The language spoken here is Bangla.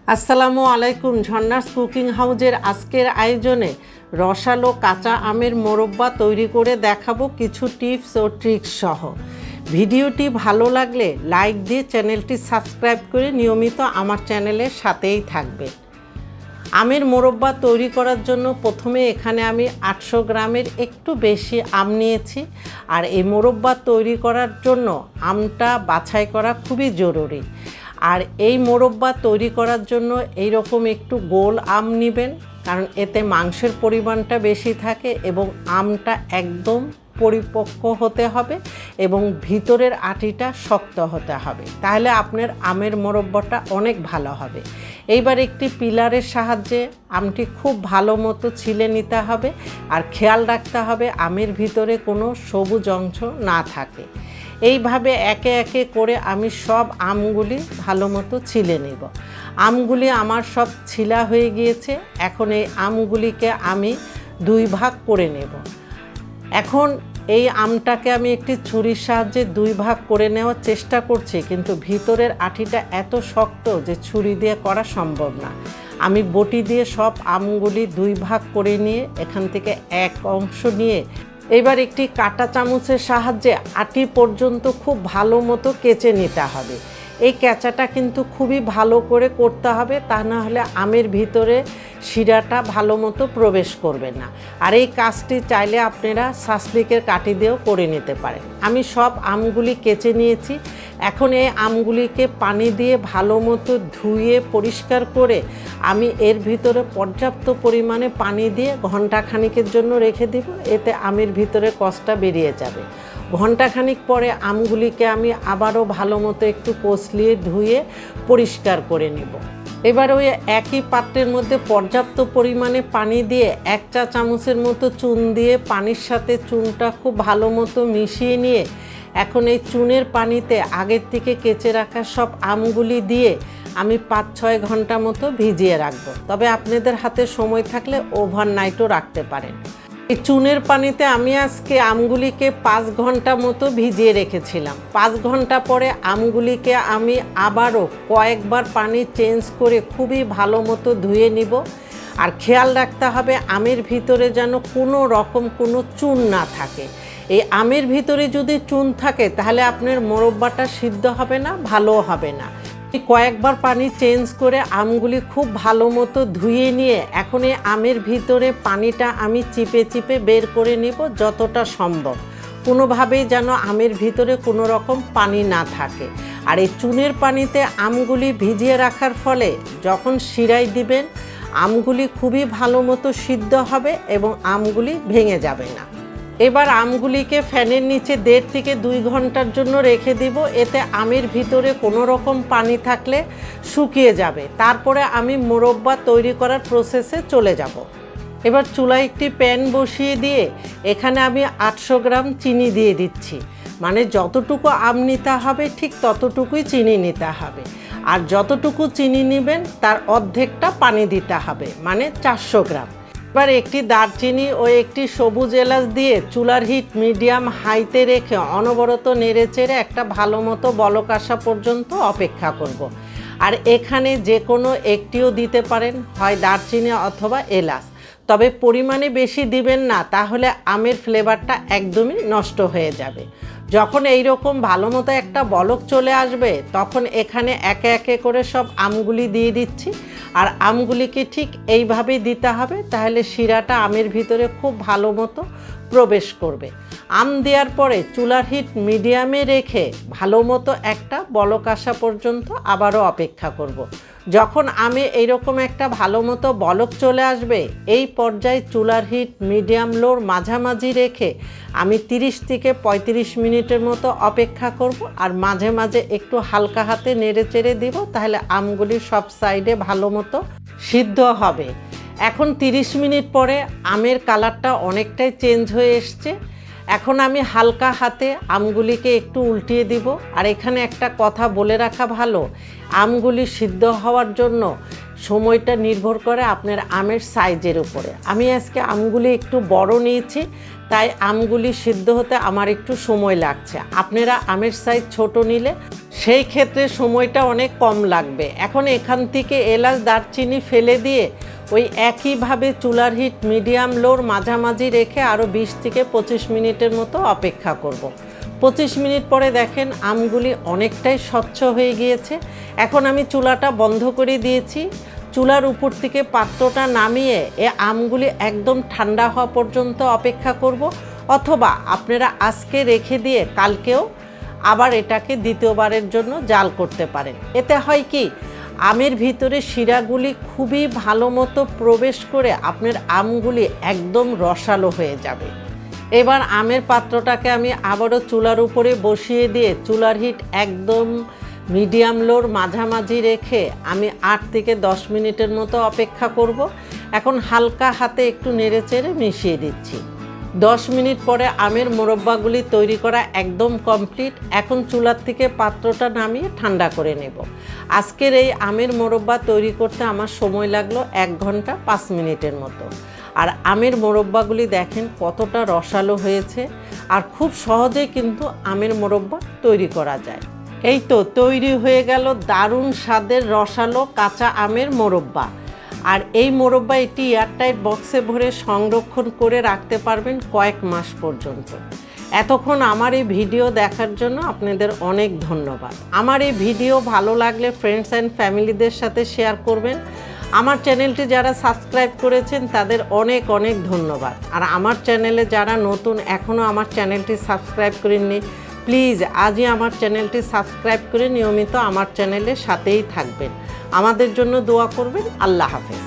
আসসালামু আলাইকুম। ঝর্ণাস কুকিং হাউজের আজকের আয়োজনে রসালো কাঁচা আমের মোরব্বা তৈরি করে দেখাবো কিছু টিপস ও ট্রিক্স সহ। ভিডিওটি ভালো লাগলে লাইক দিয়ে চ্যানেলটি সাবস্ক্রাইব করে নিয়মিত আমার চ্যানেলের সাথেই থাকবে। আমের মোরব্বা তৈরি করার জন্য প্রথমে এখানে আমি 800 গ্রামের একটু বেশি আম নিয়েছি। আর এই মোরব্বা তৈরি করার জন্য আমটা বাছাই করা খুবই জরুরি। আর এই মোরব্বা তৈরি করার জন্য এই রকম একটু গোল আম নেবেন, কারণ এতে মাংসের পরিমাণটা বেশি থাকে এবং আমটা একদম পরিপক্ক হতে হবে এবং ভিতরের আটিটা শক্ত হতে হবে, তাহলে আপনার আমের মোরব্বাটা অনেক ভালো হবে। এইবার একটি পিলারের সাহায্যে আমটি খুব ভালো মতো ছিলে নিতে হবে আর খেয়াল রাখতে হবে আমের ভিতরে কোনো সবুজ অংশ না থাকে। এইভাবে একে একে করে আমি সব আমগুলি ভালো মতো ছিলে নেব। আমগুলি আমার সব ছিলা হয়ে গিয়েছে। এখন এই আমগুলিকে আমি 2 ভাগ করে নেব। এখন এই আমটাকে আমি একটি ছুরির সাহায্যে 2 ভাগ করে নেওয়ার চেষ্টা করছি, কিন্তু ভিতরের আটিটা এত শক্ত যে ছুরি দিয়ে করা সম্ভব না। আমি বটি দিয়ে সব আমগুলি 2 ভাগ করে নিয়ে এখান থেকে এক অংশ নিয়ে এবার একটি কাঁটা চামচের সাহায্যে আটি পর্যন্ত খুব ভালো মতো কেচে নিতে হবে। এই কেচাটা কিন্তু খুবই ভালো করে করতে হবে, তা না হলে আমের ভিতরে শিরাটা ভালো মতো প্রবেশ করবে না। আর এই কাজটি চাইলে আপনারা শাসলিকের কাঠি দিয়েও করে নিতে পারেন। আমি সব আমগুলি কেচে নিয়েছি। এখন এই আমগুলিকে পানি দিয়ে ভালো মতো ধুয়ে পরিষ্কার করে আমি এর ভিতরে পর্যাপ্ত পরিমাণে পানি দিয়ে ঘণ্টাখানিকের জন্য রেখে দিব। এতে আমের ভিতরে কষটা বেরিয়ে যাবে। ঘণ্টাখানিক পরে আমগুলিকে আমি আবারও ভালো মতো একটু কষলিয়ে ধুয়ে পরিষ্কার করে নেব। এবার ওই একই পাত্রের মধ্যে পর্যাপ্ত পরিমাণে পানি দিয়ে 1 চা চামচের মতো চুন দিয়ে পানির সাথে চুনটা খুব ভালো মতো মিশিয়ে নিয়ে এখন এই চুনের পানিতে আগের থেকে কেচে রাখা সব আমগুলি দিয়ে আমি 5-6 ঘন্টা মতো ভিজিয়ে রাখব। তবে আপনাদের হাতে সময় থাকলে ওভারনাইটও রাখতে পারেন। এই চুনের পানিতে আমি আজকে আমগুলিকে 5 ঘন্টা মতো ভিজিয়ে রেখেছিলাম। 5 ঘন্টা পরে আমগুলিকে আমি আবারও কয়েকবার পানি চেঞ্জ করে খুবই ভালো মতো ধুয়ে নিব। আর খেয়াল রাখতে হবে আমের ভিতরে যেন কোনো রকম কোনো চুন না থাকে। এই আমের ভিতরে যদি চুন থাকে তাহলে আপনার মোরব্বাটা সিদ্ধ হবে না, ভালোও হবে না। কয়েকবার পানি চেঞ্জ করে আমগুলি খুব ভালো মতো ধুয়ে নিয়ে এখন এই আমের ভিতরে পানিটা আমি চিপে চিপে বের করে নেব যতটা সম্ভব। কোনোভাবেই যেন আমের ভিতরে কোনো রকম পানি না থাকে। আর এই চুনের পানিতে আমগুলি ভিজিয়ে রাখার ফলে যখন শিরায় দিবেন আমগুলি খুবই ভালো মতো সিদ্ধ হবে এবং আমগুলি ভেঙে যাবে না। এবার আমগুলিকে ফ্যানের নিচে 1.5 থেকে 2 ঘন্টার জন্য রেখে দিব। এতে আমের ভিতরে কোনো রকম পানি থাকলে শুকিয়ে যাবে। তারপরে আমি মোরব্বা তৈরি করার প্রসেসে চলে যাব। এবার চুলায় একটি প্যান বসিয়ে দিয়ে এখানে আমি 800 গ্রাম চিনি দিয়ে দিচ্ছি। মানে যতটুকু আম নিতে হবে ঠিক ততটুকুই চিনি নিতে হবে। আর যতটুকু চিনি নেবেন তার অর্ধেকটা পানি দিতে হবে, মানে 400 গ্রাম। এবার একটি দারচিনি ও একটি সবুজ এলাচ দিয়ে চুলার হিট মিডিয়াম হাইতে রেখে অনবরত নেড়েচেড়ে একটা ভালো মতো বলক আসা পর্যন্ত অপেক্ষা করব। আর এখানে যে কোনো একটিও দিতে পারেন, হয় দারচিনি অথবা এলাচ, তবে পরিমাণে বেশি দিবেন না, তাহলে আমের ফ্লেভারটা একদমই নষ্ট হয়ে যাবে। যখন এই রকম ভালো মতো একটা বলক চলে আসবে তখন এখানে একে একে করে সব আমগুলি দিয়ে দিচ্ছি। আর আমগুলিকে ঠিক এইভাবেই দিতে হবে, তাহলে শিরাটা আমের ভিতরে খুব ভালো মতো প্রবেশ করবে। আম দেওয়ার পরে চুলার হিট মিডিয়ামে রেখে ভালো মতো একটা বলক আসা পর্যন্ত আবারও অপেক্ষা করব। যখন আমে এইরকম একটা ভালো মতো বলক চলে আসবে এই পর্যায়ে চুলার হিট মিডিয়াম লোর মাঝামাঝি রেখে আমি 30 থেকে 35 মিনিটের মতো অপেক্ষা করব। আর মাঝে মাঝে একটু হালকা হাতে নেড়ে চেড়ে দিব, তাহলে আমগুলি সব সাইডে ভালো মতো সিদ্ধ হবে। এখন 30 মিনিট পরে আমের কালারটা অনেকটাই চেঞ্জ হয়ে এসছে। এখন আমি হালকা হাতে আমগুলিকে একটু উল্টিয়ে দিব। আর এখানে একটা কথা বলে রাখা ভালো, আমগুলি সিদ্ধ হওয়ার জন্য সময়টা নির্ভর করে আপনার আমের সাইজের উপরে। আমি আজকে আমগুলি একটু বড় নিয়েছি, তাই আমগুলি সিদ্ধ হতে আমার একটু সময় লাগছে। আপনারা আমের সাইজ ছোট নিলে সেই ক্ষেত্রে সময়টা অনেক কম লাগবে। এখন এখান থেকে এলাচ দারচিনি ফেলে দিয়ে ওই একইভাবে চুলার হিট মিডিয়াম লোর মাঝামাঝি রেখে আরও 20 থেকে 25 মিনিটের মতো অপেক্ষা করব। 25 মিনিট পরে দেখেন আমগুলি অনেকটাই স্বচ্ছ হয়ে গিয়েছে। এখন আমি চুলাটা বন্ধ করে দিয়েছি। চুলার উপর থেকে পাত্রটা নামিয়ে আমগুলি একদম ঠান্ডা হওয়া পর্যন্ত অপেক্ষা করব, অথবা আপনারা আজকে রেখে দিয়ে কালকেও আবার এটাকে দ্বিতীয়বারের জন্য জাল করতে পারেন। এতে হয় কি, আমের ভিতরে শিরাগুলি খুবই ভালো মতো প্রবেশ করে আপনার আমগুলি একদম রসালো হয়ে যাবে। এবার আমের পাত্রটাকে আমি আবারও চুলার উপরে বসিয়ে দিয়ে চুলার হিট একদম মিডিয়াম লোর মাঝামাঝি রেখে আমি 8 থেকে 10 মিনিটের মতো অপেক্ষা করব। এখন হালকা হাতে একটু নেড়েচেড়ে মিশিয়ে দিচ্ছি। 10 মিনিট পরে আমের মোরব্বাগুলি তৈরি করা একদম কমপ্লিট। এখন চুলার থেকে পাত্রটা নামিয়ে ঠান্ডা করে নেব। আজকের এই আমের মোরব্বা তৈরি করতে আমার সময় লাগলো 1 ঘন্টা 5 মিনিটের মতো। আর আমের মোরব্বাগুলি দেখেন কতটা রসালো হয়েছে, আর খুব সহজেই কিন্তু আমের মোরব্বা তৈরি করা যায়। এই তো তৈরি হয়ে গেল দারুণ স্বাদের রসালো কাঁচা আমের মোরব্বা। আর এই মোরব্বা এটি এয়ারটাইট বক্সে ভরে সংরক্ষণ করে রাখতে পারবেন কয়েক মাস পর্যন্ত। এতক্ষণ আমার এই ভিডিও দেখার জন্য আপনাদের অনেক ধন্যবাদ। আমার এই ভিডিও ভালো লাগলে ফ্রেন্ডস অ্যান্ড ফ্যামিলিদের সাথে শেয়ার করবেন। আমার চ্যানেলটি যারা সাবস্ক্রাইব করেছেন তাদের অনেক অনেক ধন্যবাদ। আর আমার চ্যানেলে যারা নতুন এখনও আমার চ্যানেলটি সাবস্ক্রাইব করেননি, প্লিজ আজই আমার চ্যানেলটি সাবস্ক্রাইব করে নিয়মিত আমার চ্যানেলের সাথেই থাকবেন। আমাদের জন্য দোয়া করবেন। আল্লাহ হাফেজ।